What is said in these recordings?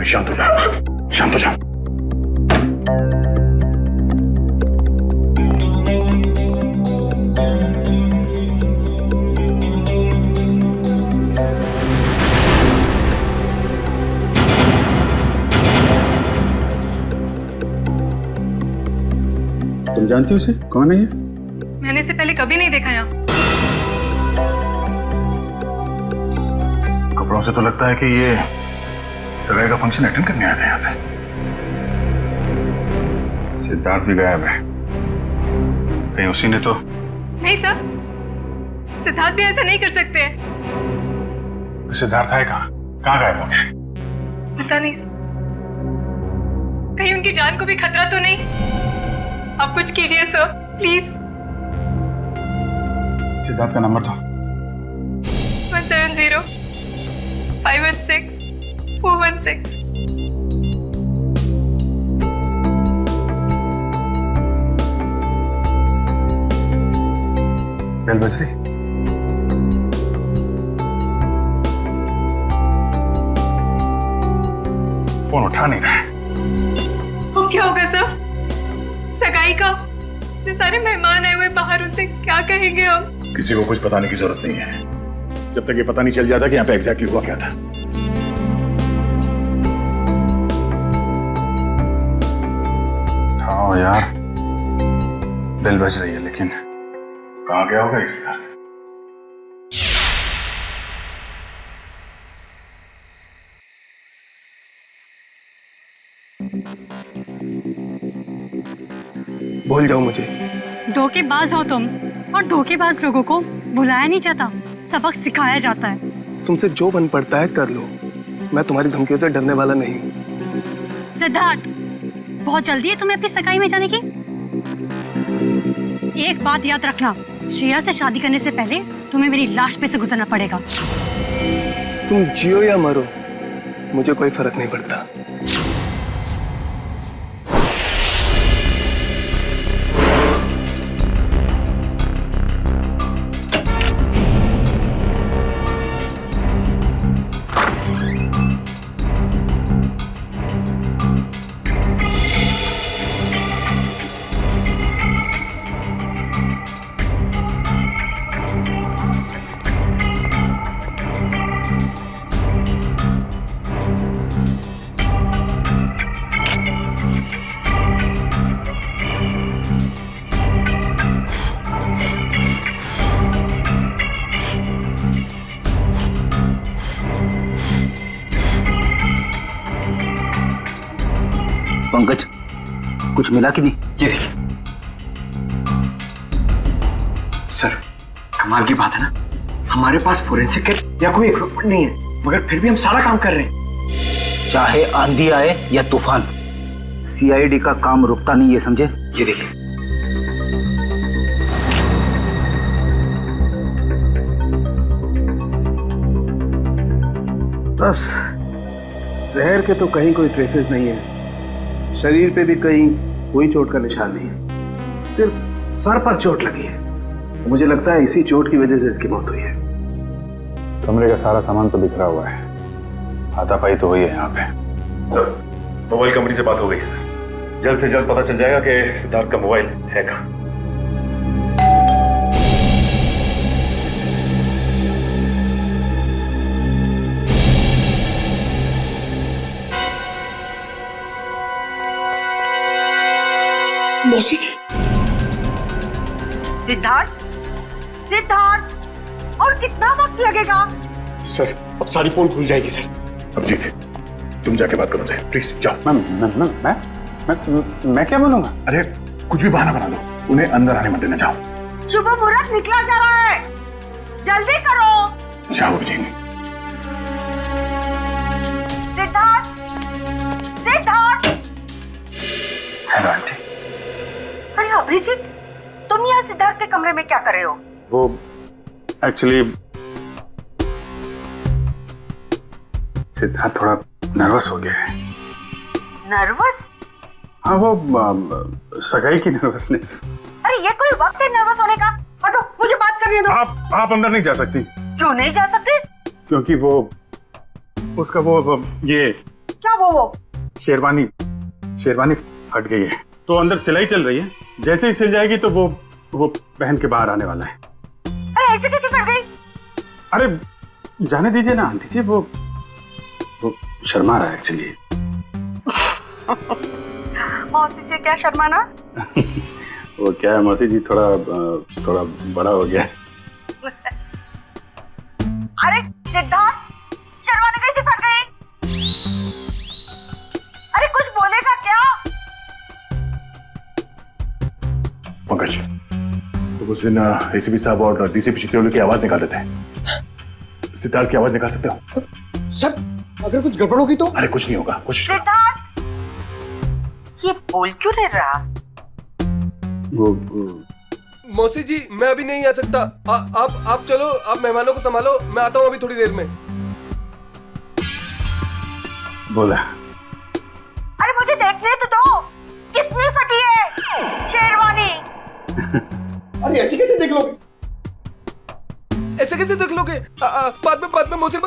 शांत हो जाओ, शांत हो जाओ। तुम जानती हो इसे? कौन है ये? मैंने इसे पहले कभी नहीं देखा यहाँ। कपड़ों से तो लगता है कि ये सगाई का फंक्शन अटेंड करने आया था यहाँ पे। सिद्धार्थ भी गायब है, कहीं उसी ने तो। नहीं सर, सिद्धार्थ भी ऐसा नहीं कर सकते हैं। सिद्धार्थ है कहाँ? कहाँ गायब हो गया? पता नहीं सर, कहीं उनकी जान को भी खतरा तो नहीं? आप कुछ कीजिए सर, प्लीज। सिद्धार्थ का नंबर दो। 170 516 416। बेल बज रही। फोन उठा नहीं रहा है। अब क्या होगा सर? सगाई का ये सारे मेहमान आए हुए बाहर, उनसे क्या कहेंगे हम? किसी को कुछ बताने की जरूरत नहीं है, जब तक ये पता नहीं चल जाता कि यहाँ पे एग्जैक्टली हुआ क्या था। हाँ यार, बेल बज रही है, लेकिन कहाँ गया होगा इस दर्द? भूल जाओ मुझे। धोखेबाज हो तुम, और धोखेबाज लोगों को बुलाया नहीं जाता, सबक सिखाया जाता है। तुमसे जो बन पड़ता है कर लो, मैं तुम्हारी धमकियों से डरने वाला नहीं। सिद्धार्थ, बहुत जल्दी है तुम्हें अपनी सगाई में जाने की। एक बात याद रखना, श्रेया से शादी करने से पहले तुम्हें मेरी लाश पे से गुजरना पड़ेगा। तुम जियो या मरो, मुझे कोई फर्क नहीं पड़ता। पंकज, कुछ मिला कि नहीं? ये देखिए सर, कमाल की बात है ना, हमारे पास फोरेंसिक किट या कोई इक्विपमेंट नहीं है, मगर फिर भी हम सारा काम कर रहे हैं। चाहे आंधी आए या तूफान, सीआईडी का काम रुकता नहीं, ये समझे? ये देखिए, बस जहर के तो कहीं कोई ट्रेसेस नहीं है, शरीर पे भी कहीं कोई चोट का निशान नहीं है, सिर्फ सर पर चोट लगी है। मुझे लगता है इसी चोट की वजह से इसकी मौत हुई है। कमरे का सारा सामान तो बिखरा हुआ है, हाथापाई तो हुई है यहाँ पे। सर, मोबाइल कंपनी से बात हो गई है सर, जल्द से जल्द पता चल जाएगा कि सिद्धार्थ का मोबाइल है कहाँ। मौसी जी। सिद्धार्थ, सिद्धार्थ, और कितना वक्त लगेगा? सर, अब सारी पोल खुल जाएगी सर। अब ठीक है, तुम जाके बात करो सर, प्लीज जाओ। मैं क्या बोलूंगा? अरे कुछ भी बहाना बना लो, उन्हें अंदर आने मत देना। जाओ। शुभ मुहूर्त निकला जा रहा है, जल्दी करो। जाओ जी। सिद्धार्थ, सिद्धार्थ। Hello aunty. अरे अभिजीत, तुम यहाँ सिद्धार्थ के कमरे में क्या कर रहे हो? वो एक्चुअली सिद्धार्थ थोड़ा नर्वस हो गया है। नर्वस? हाँ, वो सगाई की नर्वसनेस। अरे ये कोई वक्त है नर्वस होने का? हटो, मुझे बात करने दो। आप अंदर नहीं जा सकती। क्यों नहीं जा सकते? क्योंकि वो उसका वो ये क्या वो? वो? शेरवानी शेरवानी फट गई है तो अंदर सिलाई चल रही है, जैसे ही सिल जाएगी तो वो पहन के बाहर आने वाला है। अरे ऐसे कैसे फट गई? अरे जाने दीजिए ना आंटी जी, वो शर्मा रहा है एक्चुअली। मौसी से क्या शर्माना? वो क्या है मौसी जी, थोड़ा बड़ा हो गया है। अरे सिद्धार्थ, शेरवानी कैसे फट गई? अरे कुछ बोलेगा क्या? पंकज, तो उस दिन एसीपी साहब और डीसीपी चित्तौड़गढ़ की आवाज निकाल रहे थे, सिद्धार्थ की आवाज निकाल सकते हो? सर अगर कुछ गड़बड़ होगी तो? अरे कुछ नहीं होगा, कोशिश करो। सिद्धार्थ, ये बोल क्यों नहीं रहा? वो मौसी जी मैं अभी नहीं आ सकता। आप चलो, आप मेहमानों को संभालो, मैं आता हूँ अभी थोड़ी देर में। बोला। अरे मुझे देखने तो दो, कितनी फटी है शेरवानी। अरे ऐसे कैसे देख लोगे? ऐसे कैसे देख लोगे? बाद में मौसी,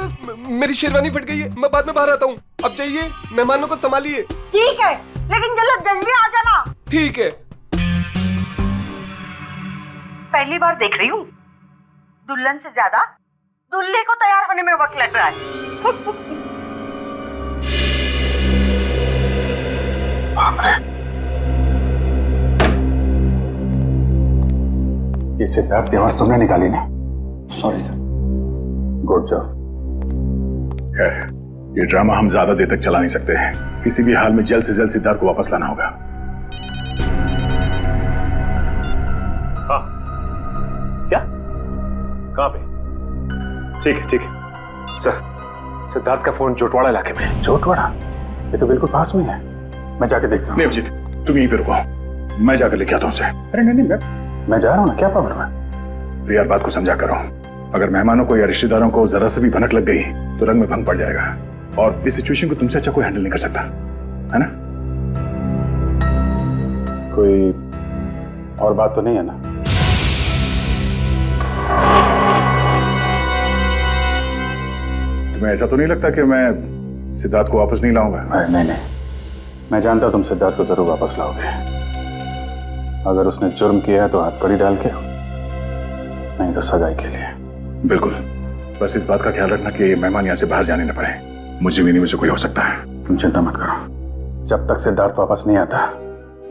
मेरी शेरवानी फट गई है, मैं बाद में बाहर आता हूँ। अब जाइए, मेहमानों को संभालिए। ठीक है, लेकिन जल्दी आ जाना। ठीक है। पहली बार देख रही हूँ, दुल्हन से ज्यादा दूल्हे को तैयार होने में वक्त लग रहा है। ये सिद्धार्थ की आवाज तुमने निकाली ना? Sorry sir. Good job. खैर, ये ड्रामा हम ज्यादा देर तक चला नहीं सकते हैं। किसी भी हाल में जल्द से जल्द सिद्धार्थ को वापस लाना होगा। हाँ, क्या? कहाँ पे? ठीक है सर, सिद्धार्थ का फोन जोटवाड़ा इलाके में। जोटवाड़ा? ये तो बिल्कुल पास में है, मैं जाके देखता हूँ। नहीं अभिजीत, तुम यहीं पे रुको, मैं जाकर लेके आता हूँ उसे। अरे नहीं, मैं जा रहा हूँ ना, क्या प्रॉब्लम है? तो यार बात को समझा करो, अगर मेहमानों को या रिश्तेदारों को जरा से भी भनक लग गई तो रंग में भंग पड़ जाएगा, और इस सिचुएशन को तुमसे अच्छा कोई हैंडल नहीं कर सकता, है ना? कोई और बात तो नहीं है ना? तुम्हें ऐसा तो नहीं लगता कि मैं सिद्धार्थ को वापस नहीं लाऊंगा? नहीं, मैं जानता हूं तुम सिद्धार्थ को जरूर वापस लाओगे। अगर उसने जुर्म किया है तो हाथ कड़ी डाल के, नहीं तो सगाई के लिए। बिल्कुल, बस इस बात का ख्याल रखना कि मेहमान यहाँ से बाहर जाने न पाए। मुझे भी नहीं, मुझे कोई हो सकता है। तुम चिंता मत करो, जब तक सिद्धार्थ वापस नहीं आता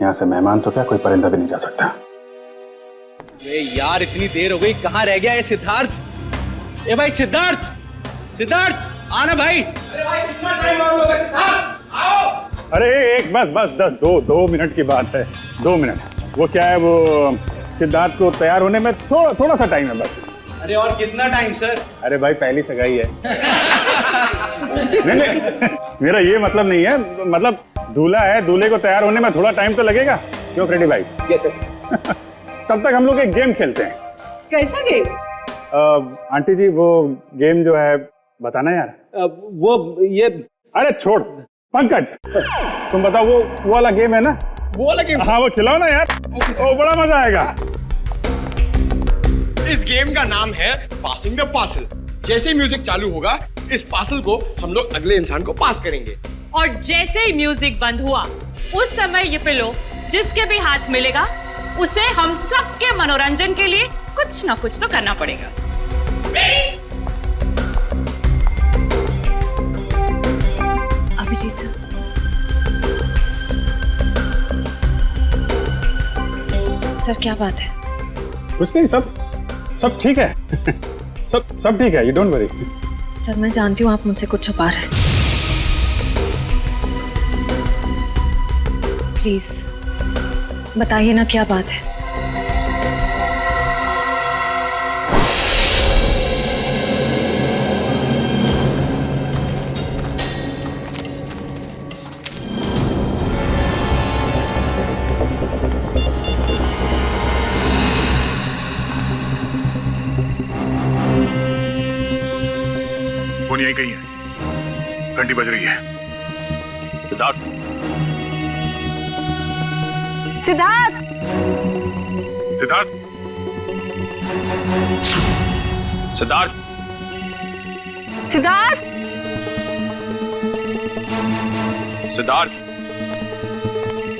यहाँ से मेहमान तो क्या कोई परिंदा भी नहीं जा सकता। अरे यार इतनी देर हो गई, कहाँ रह गया ये सिद्धार्थ? ए भाई सिद्धार्थ, आना भाई। अरे भाई कितना टाइम और लोगे? सिद्धार्थ आओ। अरे एक बस 2 मिनट की बात है, 2 मिनट। वो क्या है, वो सिद्धार्थ को तैयार होने में थोड़ा सा टाइम है बस। अरे और कितना टाइम सर? अरे भाई पहली सगाई है। नहीं, मेरा ये मतलब नहीं है, मतलब दूल्हा है, दूल्हे को तैयार होने में थोड़ा टाइम तो लगेगा। क्यों फ्रेडी भाई? Yes sir. तब तक हम लोग एक गेम खेलते हैं। कैसा गेम? आंटी जी वो गेम जो है बताना यार। वो ये, अरे छोड़ पंकज, तुम बताओ वो वाला गेम है ना? वो वाला गेम? हाँ वो खिलाओ ना यार, वो बड़ा मजा आएगा। इस गेम का नाम है पासिंग द पार्सल। जैसे ही म्यूजिक चालू होगा, इस पार्सल को हम लोग अगले इंसान को पास करेंगे। और जैसे ही म्यूजिक बंद हुआ, उस समय ये पिलो जिसके भी हाथ मिलेगा उसे हम सबके मनोरंजन के लिए कुछ ना कुछ तो करना पड़ेगा। अभिजीत सर, सर क्या बात है? कुछ नहीं, सब ठीक है। सब ठीक है, यू डोंट वरी। सर मैं जानती हूँ आप मुझसे कुछ छुपा रहे हैं, प्लीज बताइए ना क्या बात है। फोन यहीं कहीं है, घंटी बज रही है। सिद्धार्थ, सिद्धार्थ, सिद्धार्थ, सिद्धार्थ, सिद्धार्थ, सिद्धार्थ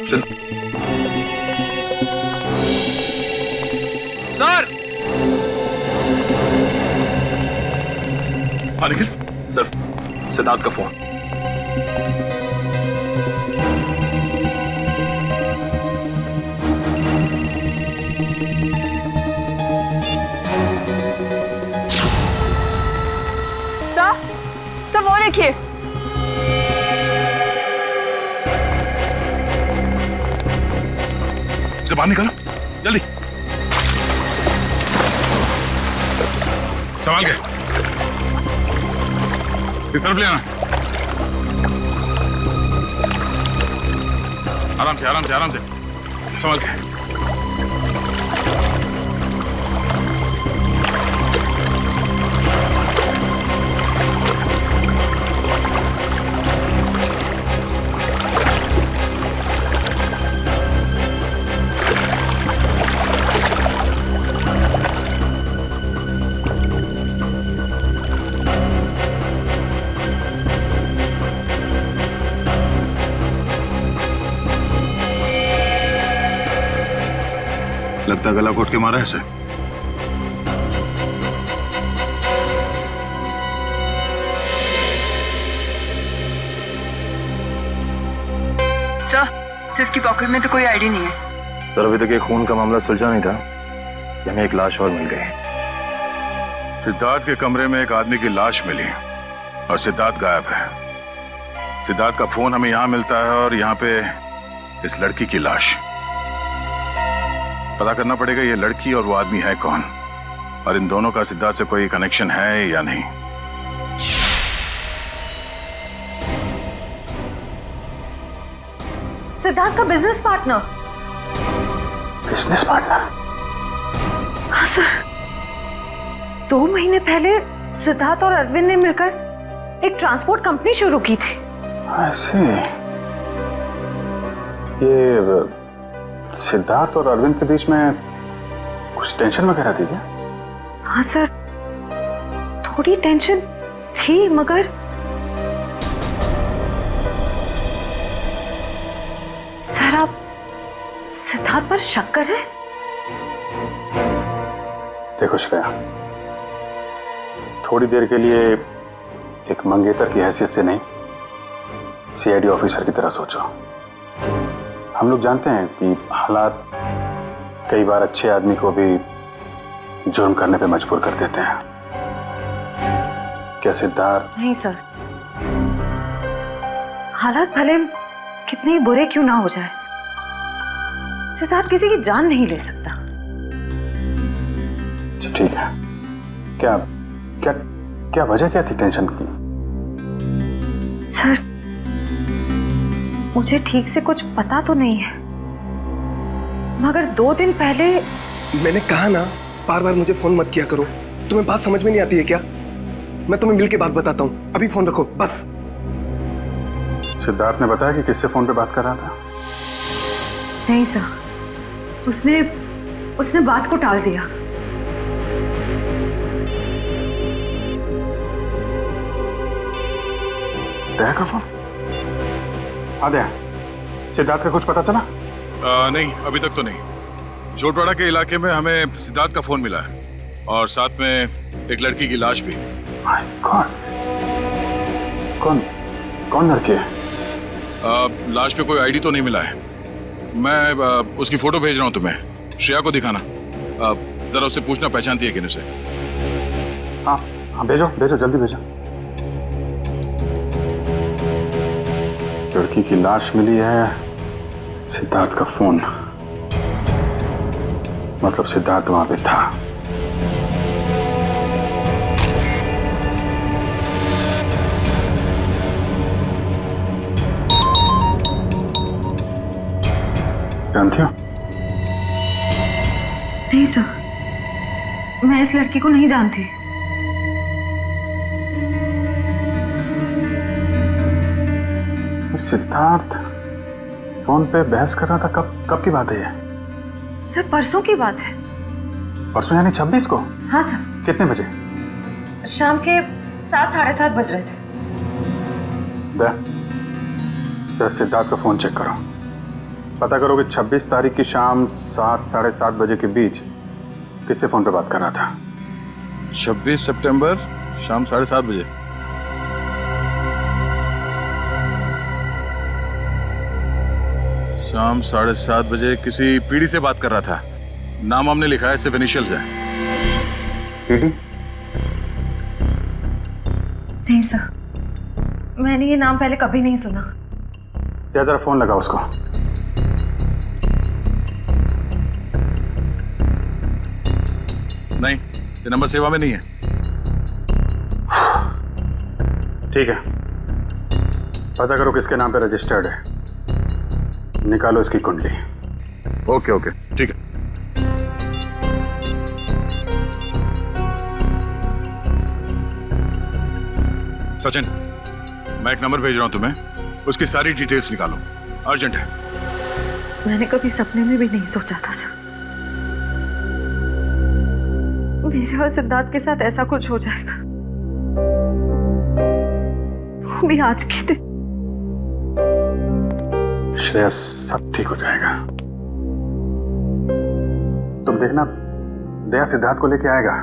सर निखिल सर, सिद्धार्थ का फोन। सर वो देखिए। से बाहर निकालो जल्दी। संभाल के इस तरफ ले आना। आराम से आराम से आराम से संभाल के। लगता गला घोट के मारा है इसे। सर इसकी पॉकेट में तो कोई आईडी नहीं है। सर, अभी तक ये खून का मामला सुलझा नहीं था, हमें एक लाश और मिल गई। सिद्धार्थ के कमरे में एक आदमी की लाश मिली और सिद्धार्थ गायब है। सिद्धार्थ का फोन हमें यहां मिलता है और यहां पे इस लड़की की लाश। पता करना पड़ेगा ये लड़की और वो आदमी है कौन, और इन दोनों का सिद्धार्थ से कोई कनेक्शन है या नहीं। सिद्धार्थ का बिजनेस पार्टनर। Business partner? हाँ सर, 2 महीने पहले सिद्धार्थ और अरविंद ने मिलकर एक ट्रांसपोर्ट कंपनी शुरू की थी। ऐसे ये सिद्धार्थ और अरविंद के बीच में कुछ टेंशन वगैरह थी क्या? हाँ सर, थोड़ी टेंशन थी, मगर सर आप सिद्धार्थ पर शक कर रहे हैं? देखो श्रेया, थोड़ी देर के लिए एक मंगेतर की हैसियत से नहीं, सीआईडी ऑफिसर की तरह सोचो। हम लोग जानते हैं कि हालात कई बार अच्छे आदमी को भी जुर्म करने पे मजबूर कर देते हैं। क्या सिद्धार्थ? नहीं सर, हालात भले कितने ही बुरे क्यों ना हो जाए, सिद्धार्थ किसी की जान नहीं ले सकता। ठीक है, क्या क्या क्या वजह क्या थी टेंशन की? सर मुझे ठीक से कुछ पता तो नहीं है, मगर 2 दिन पहले। मैंने कहा ना, बार बार मुझे फोन मत किया करो। तुम्हें बात समझ में नहीं आती है क्या? मैं तुम्हें मिल के बात बताता हूँ, अभी फोन रखो बस। सिद्धार्थ ने बताया कि किससे फोन पे बात कर रहा था? नहीं सर, उसने बात को टाल दिया। दया का फोन? हाँ दया, सिद्धार्थ का कुछ पता चला? नहीं, अभी तक तो नहीं। जोटवाड़ा के इलाके में हमें सिद्धार्थ का फोन मिला है और साथ में एक लड़की की लाश भी। कौन लड़की है? लाश पे कोई आईडी तो नहीं मिला है। मैं उसकी फोटो भेज रहा हूँ तुम्हें, श्रेया को दिखाना। जरा उससे पूछना पहचानती है कि नहीं उसे। हाँ भेजो जल्दी भेजो। लड़की की लाश मिली है, सिद्धार्थ का फोन, मतलब सिद्धार्थ वहां पे था। जानती हो? नहीं सर, मैं इस लड़की को नहीं जानती। सिद्धार्थ फोन पे बहस कर रहा था, कब की बात है ये? सर परसों की बात है। परसों यानी 26 को? हाँ सर। कितने बजे? शाम के 7 साढ़े 7 बज रहे थे। जरा सिद्धार्थ का फोन चेक करो, पता करो कि 26 तारीख की शाम 7 साढ़े 7 बजे के बीच किससे फोन पे बात कर रहा था। 26 सितंबर शाम 7:30 बजे। शाम 7:30 बजे किसी पीढ़ी से बात कर रहा था। नाम हमने लिखा है, सिर्फ इनिशियल्स है। पीढ़ी? नहीं सर, मैंने ये नाम पहले कभी नहीं सुना। क्या जरा फोन लगा उसको। नहीं, ये नंबर सेवा में नहीं है। ठीक है, पता करो किसके नाम पे रजिस्टर्ड है, निकालो इसकी कुंडली। ओके ओके, ठीक है। सचिन, मैं एक नंबर भेज रहा हूं तुम्हें, उसकी सारी डिटेल्स निकालो, अर्जेंट है। मैंने कभी सपने में भी नहीं सोचा था सर, मेरे और सिद्धार्थ के साथ ऐसा कुछ हो जाएगा। वो भी आज के दिन। श्रेया, सब ठीक हो जाएगा। तुम देखना, दया सिद्धार्थ को लेके आएगा,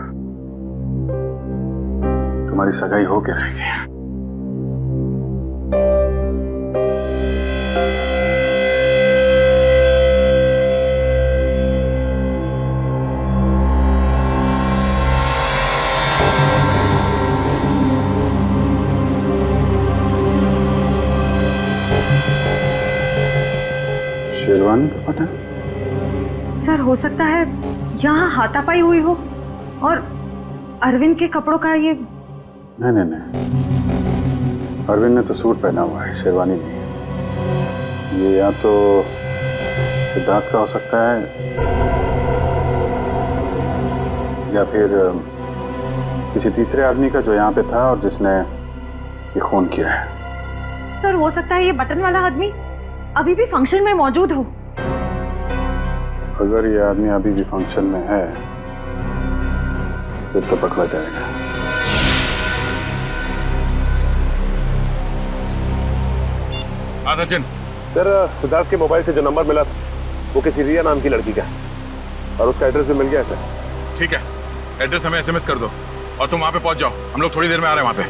तुम्हारी सगाई होके रहेगी। शेरवानी का पता? सर हो सकता है यहाँ हाथापाई हुई हो और अरविंद के कपड़ों का ये। नहीं, अरविंद ने तो सूट पहना हुआ है, शेरवानी नहीं है। ये या तो सिद्धार्थ का हो सकता है या फिर किसी तीसरे आदमी का जो यहाँ पे था और जिसने ये खून किया है। सर हो सकता है ये बटन वाला आदमी अभी भी फंक्शन में मौजूद हो। अगर ये आदमी अभी भी फंक्शन में है फिर तो पकड़ा जाएगा। हाँ सचिन। सर, सिद्धार्थ के मोबाइल से जो नंबर मिला वो किसी रिया नाम की लड़की का है और उसका एड्रेस भी मिल गया है सर। ठीक है, एड्रेस हमें SMS कर दो और तुम वहां पे पहुंच जाओ, हम लोग थोड़ी देर में आ रहे हैं वहां पे।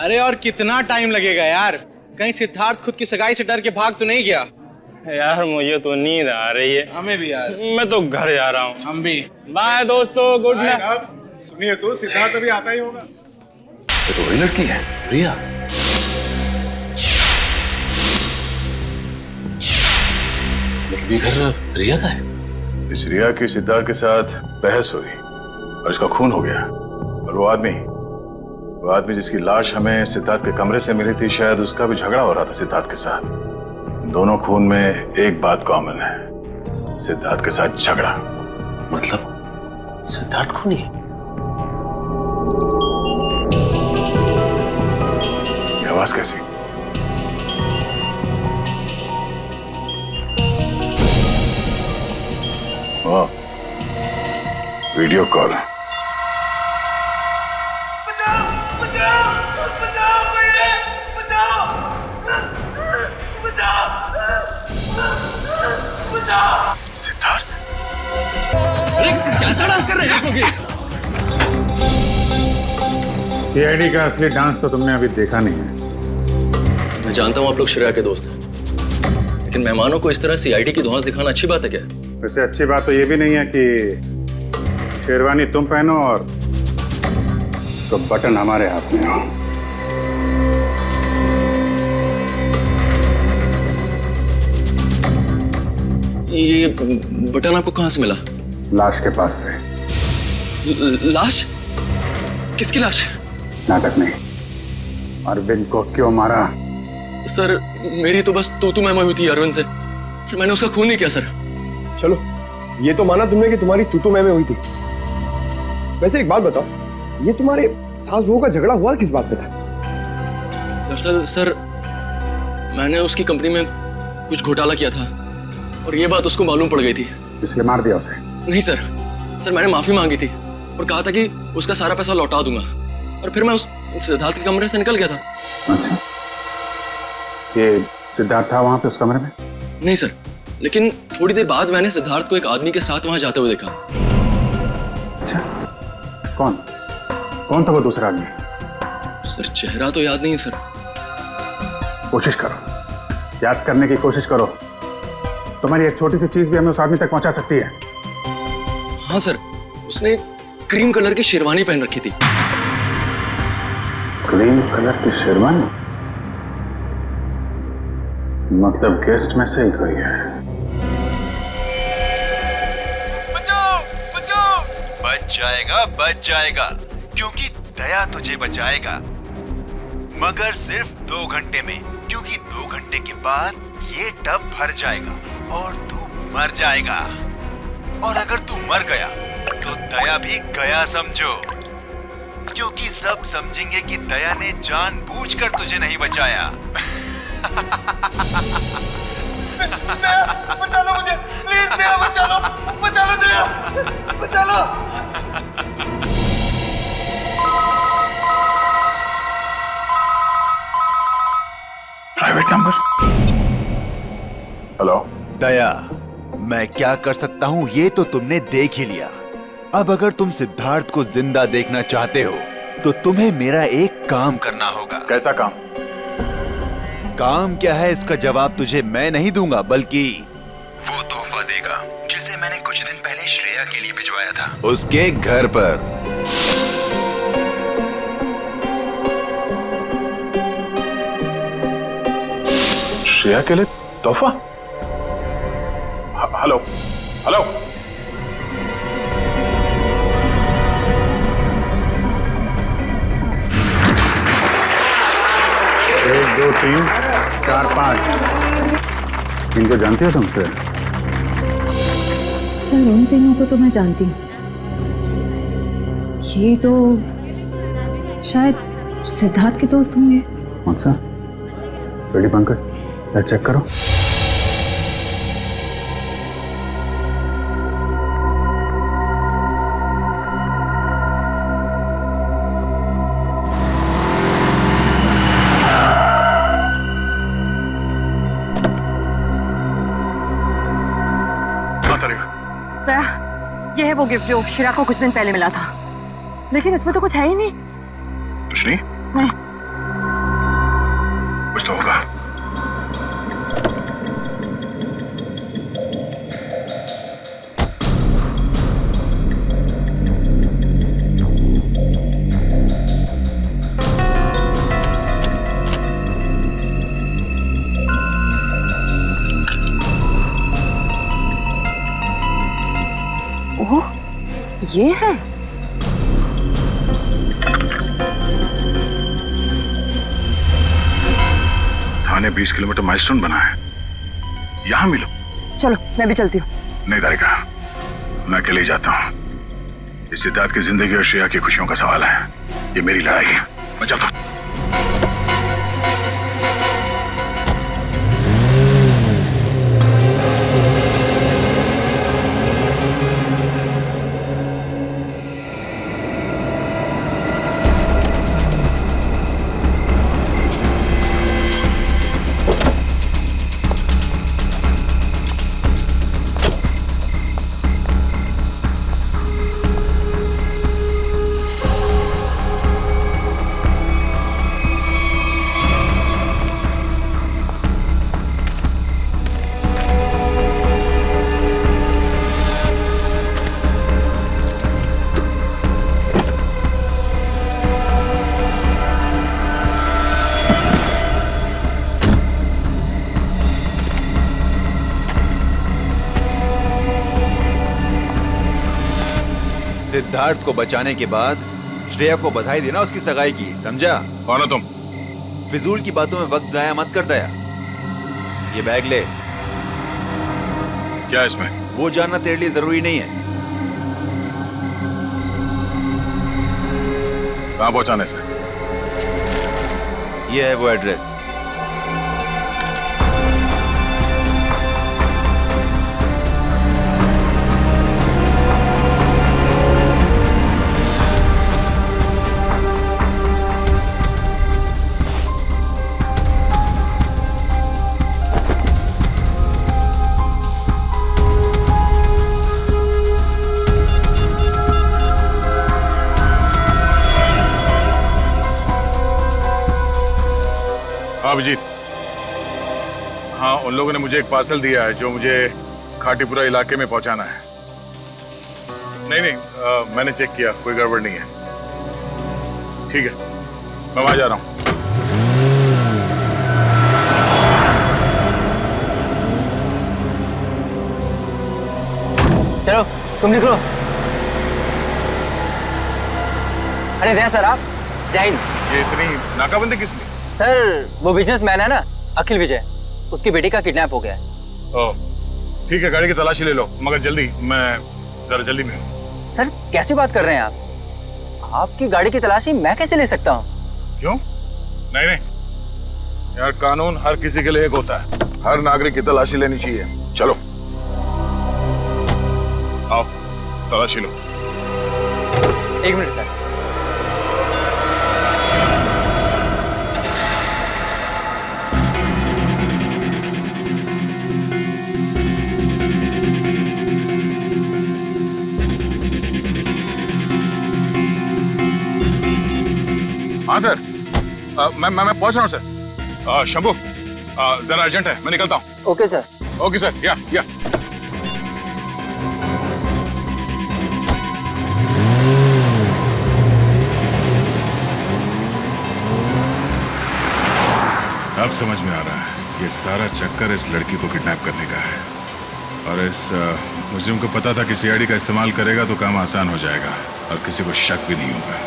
अरे और कितना टाइम लगेगा यार? कहीं सिद्धार्थ खुद की सगाई से डर के भाग तो नहीं गया? यार मुझे तो नींद आ रही है। हमें भी यार। मैं तो घर जा रहा हूँ। हम भी। बाय दोस्तों, गुड नाइट। सुनिए तो सिद्धार्थ अभी आता ही होगा। ये तो वही लड़की है, रिया। मतलब ये घर रिया का है? इस रिया की सिद्धार्थ के साथ बहस हुई और इसका खून हो गया। और वो आदमी जिसकी लाश हमें सिद्धार्थ के कमरे से मिली थी, शायद उसका भी झगड़ा हो रहा था सिद्धार्थ के साथ। दोनों खून में एक बात कॉमन है, सिद्धार्थ के साथ झगड़ा। मतलब सिद्धार्थ खूनी है? ये आवाज कैसी? वाह, वीडियो कॉल। सिद्धार्थ, अरे कैसा डांस कर रहे हैं आप लोग? CID का असली डांस तो तुमने अभी देखा नहीं है। मैं जानता हूँ आप लोग श्रेया के दोस्त हैं, लेकिन मेहमानों को इस तरह CID की धौंस दिखाना अच्छी बात है क्या? वैसे अच्छी बात तो ये भी नहीं है कि शेरवानी तुम पहनो और तो बटन हमारे हाथ में हो। ये बटन आपको कहाँ से मिला? लाश के पास से। लाश? किसकी लाश? नाटक नहीं। अरविंद को क्यों मारा? सर, मेरी तो बस तू मैं हुई थी अरविंद से। सर, मैंने उसका खून नहीं किया सर। चलो, ये तो माना तुमने कि तुम्हारी तू मैं हुई थी। वैसे एक बात बताओ, ये तुम्हारे सास बहू का झगड़ा हुआ किस बात पे था? दरअसल सर, मैंने उसकी कंपनी में कुछ घोटाला किया था और ये बात उसको मालूम पड़ गई थी। इसलिए मार दिया उसे? नहीं सर, मैंने माफी मांगी थी और कहा था कि उसका सारा पैसा लौटा दूंगा और फिर मैं उस सिद्धार्थ के कमरे से निकल गया था। अच्छा, ये सिद्धार्थ था वहां पे उस कमरे में? नहीं सर, लेकिन थोड़ी देर बाद मैंने सिद्धार्थ को एक आदमी के साथ वहां जाते हुए देखा। अच्छा, कौन कौन था वो दूसरा आदमी? सर चेहरा तो याद नहीं है सर। कोशिश करो, याद करने की कोशिश करो। तुम्हारी एक छोटी सी चीज भी हमें उस आदमी तक पहुंचा सकती है। हाँ सर, उसने क्रीम कलर की शेरवानी पहन रखी थी। क्रीम कलर की शेरवानी? मतलब गेस्ट में से ही कोई है। बचाओ बचाओ! बच जाएगा क्योंकि दया तुझे बचाएगा, मगर सिर्फ 2 घंटे में, क्योंकि 2 घंटे के बाद ये टब भर जाएगा और तू मर जाएगा। और अगर तू मर गया तो दया भी गया समझो, क्योंकि सब समझेंगे कि दया ने जानबूझकर तुझे नहीं बचाया। बचा लो मुझे, प्लीज दया, बचा लो दया, बचा लो। Private number. हेलो दया, मैं क्या कर सकता हूँ ये तो तुमने देख ही लिया। अब अगर तुम सिद्धार्थ को जिंदा देखना चाहते हो तो तुम्हें मेरा एक काम करना होगा। कैसा काम? काम क्या है इसका जवाब तुझे मैं नहीं दूंगा, बल्कि वो तोहफा देगा जिसे मैंने कुछ दिन पहले श्रेया के लिए भिजवाया था, उसके घर पर। श्रेया के लिए तोहफा? Hello hello, 1 2 3 4 5। इनको जानती हो तुम? फिर सर उन तीनों को तो मैं जानती हूँ। ये तो शायद सिद्धार्थ के दोस्त होंगे। अच्छा, रेडी पंकज, चेक करो। ये है वो गिफ्ट जो शिरा को कुछ दिन पहले मिला था, लेकिन इसमें तो कुछ है ही नहीं। कुछ नहीं? नहीं। कुछ तो होगा। ओह, ये है। थाने 20 किलोमीटर माइलस्टोन बना है, यहाँ मिलो। चलो मैं भी चलती हूँ। नहीं तारिका, मैं अकेले ही जाता हूँ। इस सिद्धार्थ की जिंदगी और श्रेया की खुशियों का सवाल है। ये मेरी लड़ाई है, मैं चलता हूँ। सिद्धार्थ को बचाने के बाद श्रेया को बधाई देना उसकी सगाई की, समझा? कौन हो तुम? फिजूल की बातों में वक्त जाया मत कर दया। ये बैग ले। क्या इसमें? वो जानना तेरे लिए जरूरी नहीं है। कहाँ पहुंचाने से? ये है वो एड्रेस। अभिजीत। हाँ, उन लोगों ने मुझे एक पार्सल दिया है जो मुझे खाटीपुरा इलाके में पहुंचाना है। नहीं, मैंने चेक किया, कोई गड़बड़ नहीं है। ठीक है, मैं वहां जा रहा हूं। चलो तुम निकलो। अरे दया सर, आप जय हिंद। ये इतनी नाकाबंदी किसने? सर वो बिजनेसमैन है ना, अखिल विजय, उसकी बेटी का किडनैप हो गया है। ओह, ठीक है, गाड़ी की तलाशी ले लो, मगर जल्दी, मैं जरा जल्दी में हूँ। सर कैसी बात कर रहे हैं आप? आपकी गाड़ी की तलाशी मैं कैसे ले सकता हूँ? क्यों? नहीं नहीं यार, कानून हर किसी के लिए एक होता है, हर नागरिक की तलाशी लेनी चाहिए। चलो आओ, तलाशी लो। एक मिनट सर। हाँ सर, मैं पहुंच रहा हूँ सर। शंभू, जरा अर्जेंट है, मैं निकलता हूँ। Okay sir. ओके सर, या। अब समझ में आ रहा है, ये सारा चक्कर इस लड़की को किडनैप करने का है। और इस मुस्लिम को पता था कि सीआईडी का इस्तेमाल करेगा तो काम आसान हो जाएगा और किसी को शक भी नहीं होगा।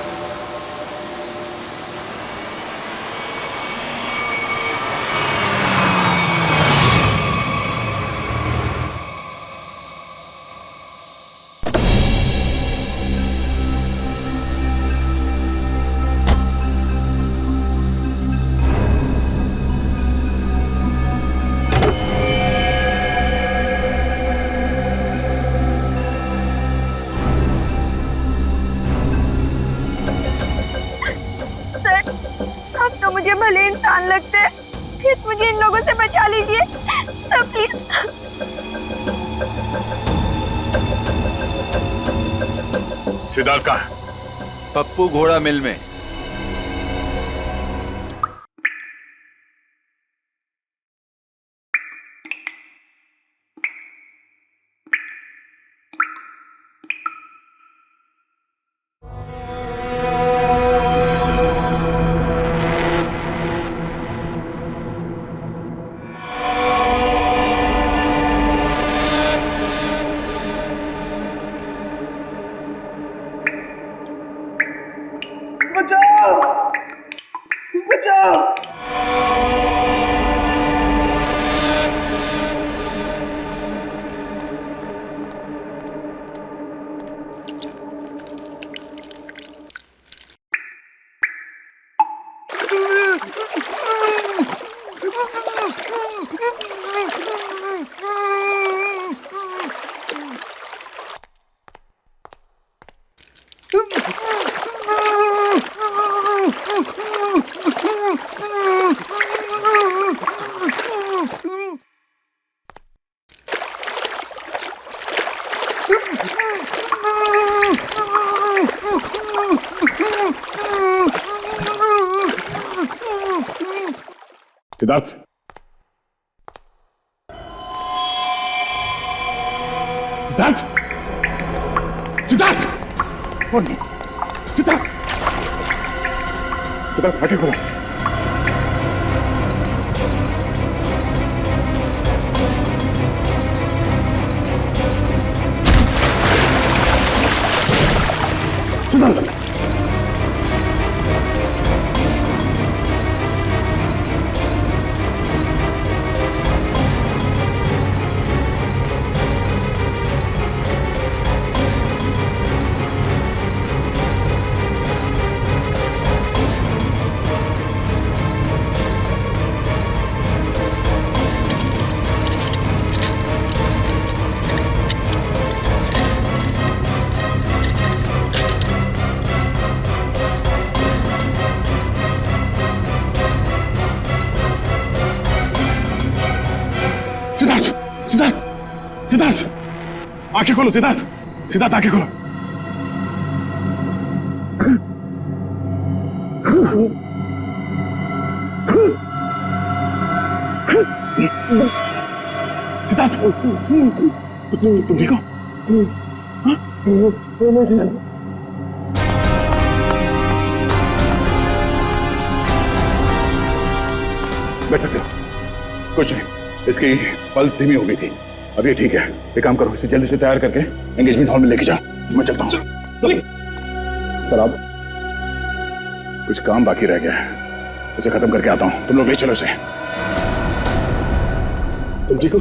मुझे भले इंसान लगते हैं, प्लीज मुझे इन लोगों से बचा लीजिए सर, प्लीज। सिद्धार्थ कहाँ है? पप्पू घोड़ा मिल में। सिद्धार्थ, सिद्धार्थ, सिद्धार्थ, सिद्धार्थ, सिद्धार्थ, आगे खोलो। सिद्धार्थ, सिद्धार्थ, सिद्धार्थ, आंखें खोलो सिद्धार्थ, सिद्धार्थ आंखें खोलो। सिद्धार्थ, तुम ठीक हो? बैठ सकते हो। कुछ नहीं, इसकी पल्स धीमी हो गई थी, अब ये ठीक है। एक काम करो, इसे जल्दी से तैयार करके एंगेजमेंट हॉल में लेके जाओ। मैं चलता हूँ। सर आप, कुछ काम बाकी रह गया है, उसे खत्म करके आता हूँ। तुम लोग ले चलो इसे। तुम ठीक हो?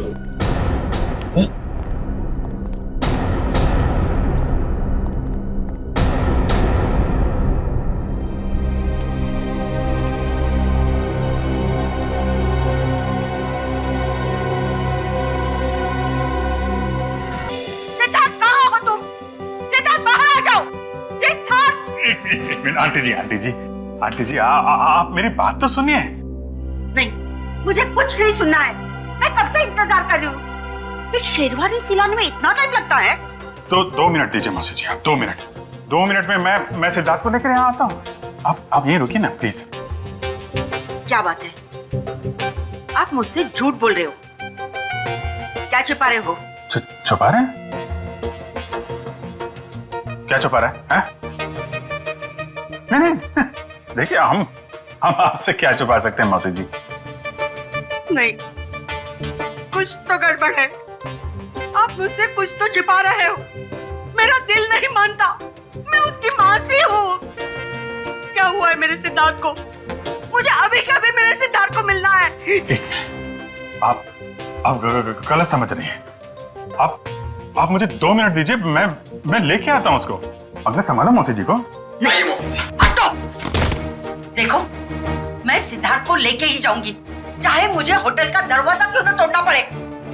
आंटी जी, आप मेरी बात तो सुनिए। नहीं, मुझे कुछ नहीं सुनना है। मैं कब से इंतजार कर रही हूँ। एक शेरवानी सिलाने में इतना टाइम लगता है? तो 2 मिनट दीजिए मौसी जी, आप 2 मिनट। 2 मिनट में मैं सिद्धार्थ को लेकर यहाँ आता हूँ। आप यहीं रुकिए ना प्लीज। क्या बात है, आप मुझसे झूठ बोल रहे हो? क्या छुपा रहे हो? छुपा रहे हैं? क्या छुपा रहे हैं? नहीं, देखिए हम आपसे क्या छुपा सकते हैं मौसी जी? नहीं, कुछ तो गड़बड़ है। आप मुझसे कुछ तो छिपा रहे हो। मेरा दिल नहीं मानता, मैं उसकी माँ सी हूँ। क्या हुआ है मेरे सिद्धार्थ को? मुझे अभी के अभी मेरे सिद्धार्थ को मिलना है। आप गलत समझ रही हैं। आप मुझे 2 मिनट दीजिए, मैं लेके आता हूँ उसको। अगले संभालो मौसी जी को। हटो। देखो, मैं सिद्धार्थ को लेके ही जाऊंगी, चाहे मुझे होटल का दरवाजा क्यों न तोड़ना पड़े।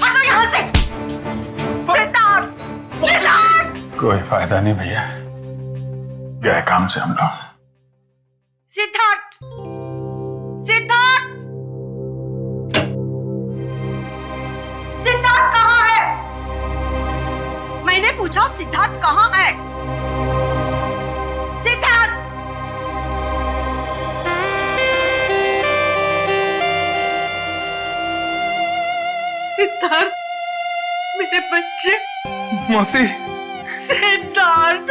हटो यहाँ से। सिद्धार्थ, सिद्धार्थ। कोई फायदा नहीं भैया, गए काम से हम लोग। सिद्धार्थ, सिद्धार्थ, सिद्धार्थ कहाँ है? मैंने पूछा सिद्धार्थ कहाँ है? सिद्धार्थ, सिद्धार्थ, मेरे बच्चे। मौसी। सिद्धार्थ,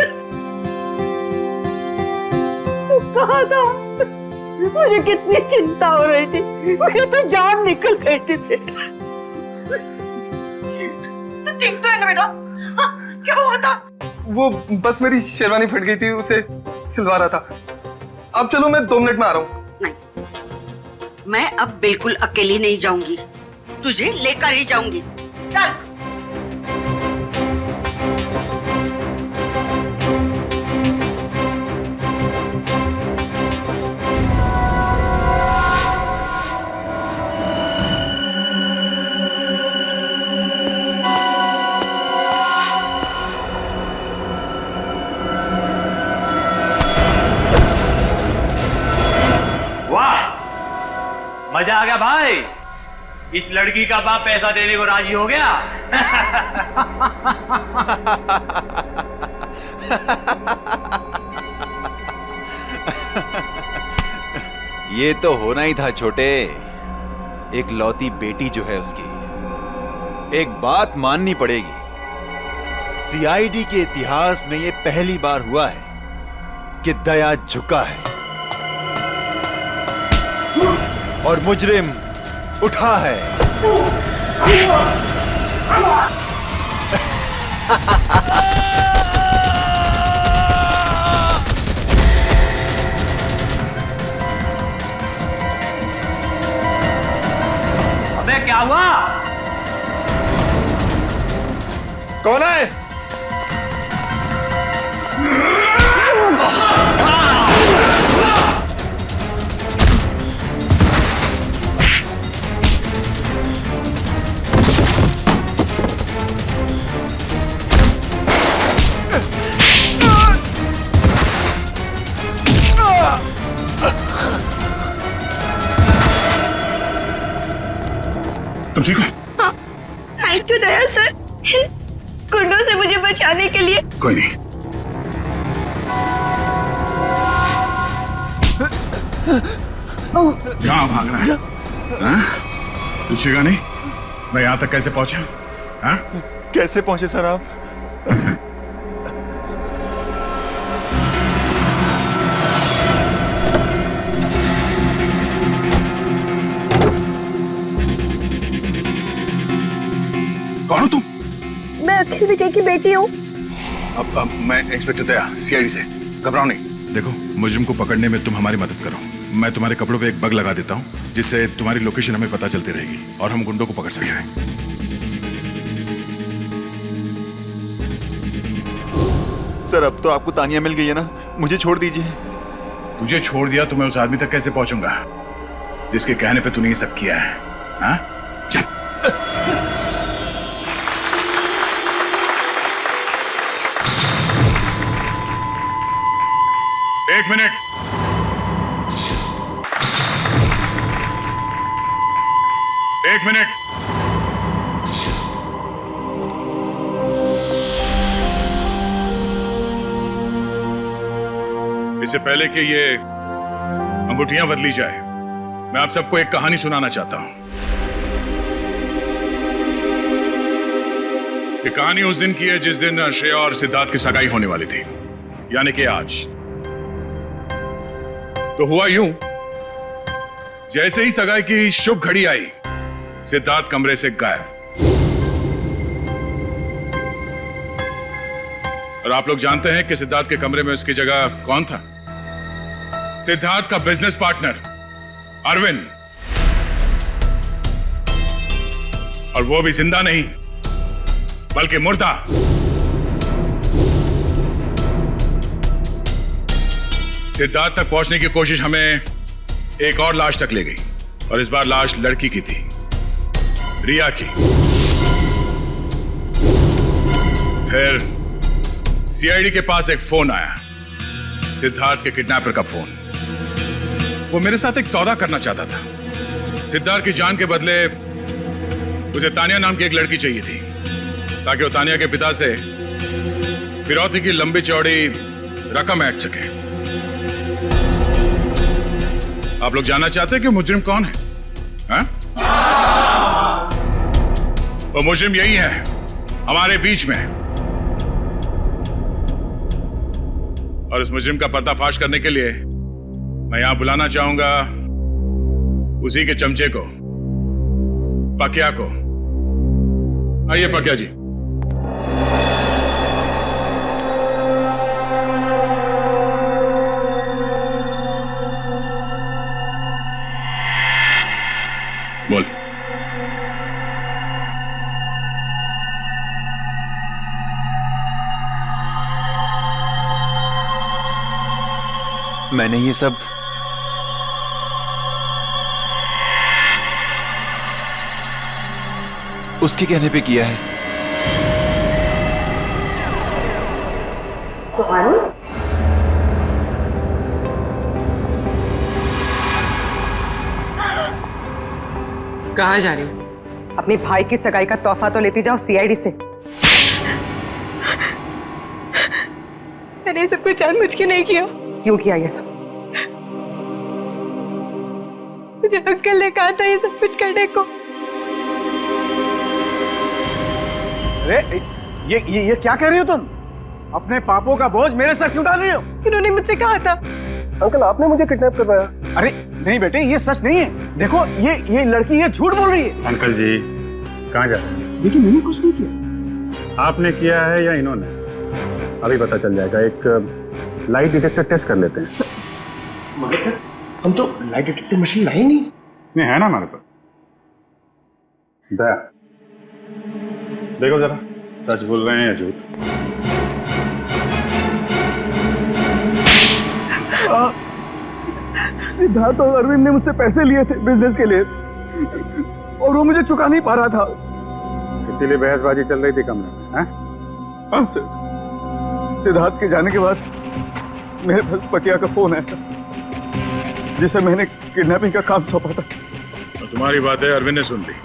तू कहाँ था? मुझे कितनी चिंता हो रही थी, मेरी तो जान निकल गई थी बेटा। तू ठीक तो है ना बेटा? क्या हुआ था? वो बस मेरी शेरवानी फट गई थी, उसे सिलवा रहा था। अब चलो, मैं 2 मिनट में आ रहा हूँ। नहीं, मैं अब बिल्कुल अकेली नहीं जाऊंगी, तुझे लेकर ही जाऊंगी। चल। मजा आ गया भाई। इस लड़की का बाप पैसा देने को राजी हो गया। ये तो होना ही था छोटे। एक लौती बेटी जो है उसकी, एक बात माननी पड़ेगी, सीआईडी के इतिहास में ये पहली बार हुआ है कि दया झुका है और मुजरिम उठा है। अबे क्या हुआ? कौन है? तुम ठीक हो? हाँ, थैंक यू दया सर, गुंडों से मुझे बचाने के लिए। कोई नहीं। कहाँ भाग रहा है? पूछेगा नहीं? मैं यहाँ तक कैसे पहुंचा? हाँ? कैसे पहुंचे सर आप? कौन हो तुम? मैं अखिल विजय की बेटी हूँ। अब मैं इंस्पेक्टर दया, सीआईडी से। घबराओ नहीं। देखो, मुजरिम को पकड़ने में तुम हमारी मदद करो। मैं तुम्हारे कपड़ों पे एक बग लगा देता हूँ, जिससे तुम्हारी लोकेशन हमें पता चलती रहेगी और हम गुंडों को पकड़ सकेंगे। सर अब तो आपको तानिया मिल गई है ना, मुझे छोड़ दीजिए। तुझे छोड़ दिया तो मैं उस आदमी तक कैसे पहुंचूंगा जिसके कहने पे तूने ये सब किया है? हाँ? चल। एक मिनट। एक मिनट। इससे पहले कि ये अंगूठियां बदली जाए, मैं आप सबको एक कहानी सुनाना चाहता हूं। ये कहानी उस दिन की है जिस दिन श्रेया और सिद्धार्थ की सगाई होने वाली थी, यानी कि आज। तो हुआ यूं, जैसे ही सगाई की शुभ घड़ी आई, सिद्धार्थ कमरे से गायब। और आप लोग जानते हैं कि सिद्धार्थ के कमरे में उसकी जगह कौन था? सिद्धार्थ का बिजनेस पार्टनर अरविंद। और वो भी जिंदा नहीं बल्कि मुर्दा। सिद्धार्थ तक पहुंचने की कोशिश हमें एक और लाश तक ले गई, और इस बार लाश लड़की की थी, रिया की। फिर सीआईडी के पास एक फोन आया, सिद्धार्थ के किडनैपर का फोन। वो मेरे साथ एक सौदा करना चाहता था। सिद्धार्थ की जान के बदले उसे तानिया नाम की एक लड़की चाहिए थी, ताकि वो तानिया के पिता से फिरौती की लंबी चौड़ी रकम ऐंठ सके। आप लोग जानना चाहते हैं कि मुजरिम कौन है? हाँ? वो मुजरिम यही है, हमारे बीच में। और इस मुजरिम का पर्दाफाश करने के लिए मैं यहां बुलाना चाहूंगा उसी के चमचे को, पकिया को। आइए पकिया जी। बोल। मैंने ये सब उसके कहने पे किया है। सुहानी? कहाँ जा रही हो? अपने भाई की सगाई का तोहफा तो लेती जाओ सीआईडी से। मैंने ये सब कुछ जानबूझ के नहीं किया। क्यों किया ये सब? मुझे अंकल ने कहा था ये सब कुछ करने को। अरे ये क्या कह रही हो तुम? अपने पापों का बोझ मेरे सर क्यों डाल रही हो? इन्होंने मुझसे कहा था। अंकल आपने मुझे किडनैप करवाया। अरे नहीं बेटे, ये सच नहीं है। देखो ये लड़की ये झूठ बोल रही है। अंकल जी कहाँ जा रहे हैं? देखिए मैंने कुछ नहीं किया। आपने किया है या इन्होंने? अभी पता चल जाएगा। एक लाइट डिटेक्टर टेस्ट कर लेते हैं। मगर सर हम तो लाइट डिटेक्टर मशीन लाई नहीं। नहीं है ना हमारे पास। दया देखो जरा, सच बोल रहे हैं या झूठ? सिद्धार्थ और अरविंद ने मुझसे पैसे लिए थे बिजनेस के लिए, और वो मुझे चुका नहीं पा रहा था। इसीलिए बहसबाजी चल रही थी कमरे में, हैं? हाँ सर। सिद्धार्थ के जाने के बाद मेरे पास पकिया का फोन आया, जिसे मैंने किडनैपिंग का काम सौंपा था। और तुम्हारी बातें अरविंद ने सुन ली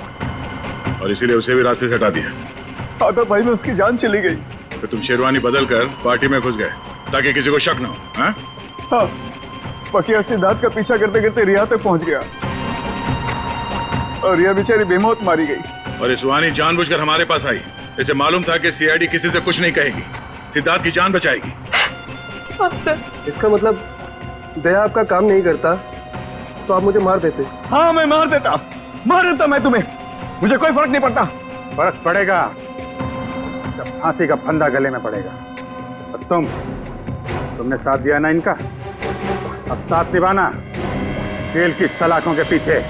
और इसीलिए उसे भी रास्ते से हटा दिया। आधा भाई में उसकी जान चली गई। तो तुम शेरवानी बदल कर पार्टी में घुस गए ताकि किसी को शक न हो। हाँ? हाँ, पकिया सिद्धार्थ का पीछा करते करते रिया तक पहुंच गया और रिया बेचारी बेमौत मारी गई। और इस सुहानी जानबूझकर हमारे पास आई। इसे मालूम था कि सीआईडी किसी से कुछ नहीं कहेगी, सिद्धार्थ की जान बचाएगी। हाँ सर। इसका मतलब दया आपका काम नहीं करता तो आप मुझे मार देते? हाँ, मैं मार देता मैं तुम्हें, मुझे कोई फर्क नहीं पड़ता। फर्क पड़ेगा जब फांसी का फंदा गले में पड़ेगा। और तुमने साथ दिया ना इनका, अब साथ निभाना जेल की सलाखों के पीछे।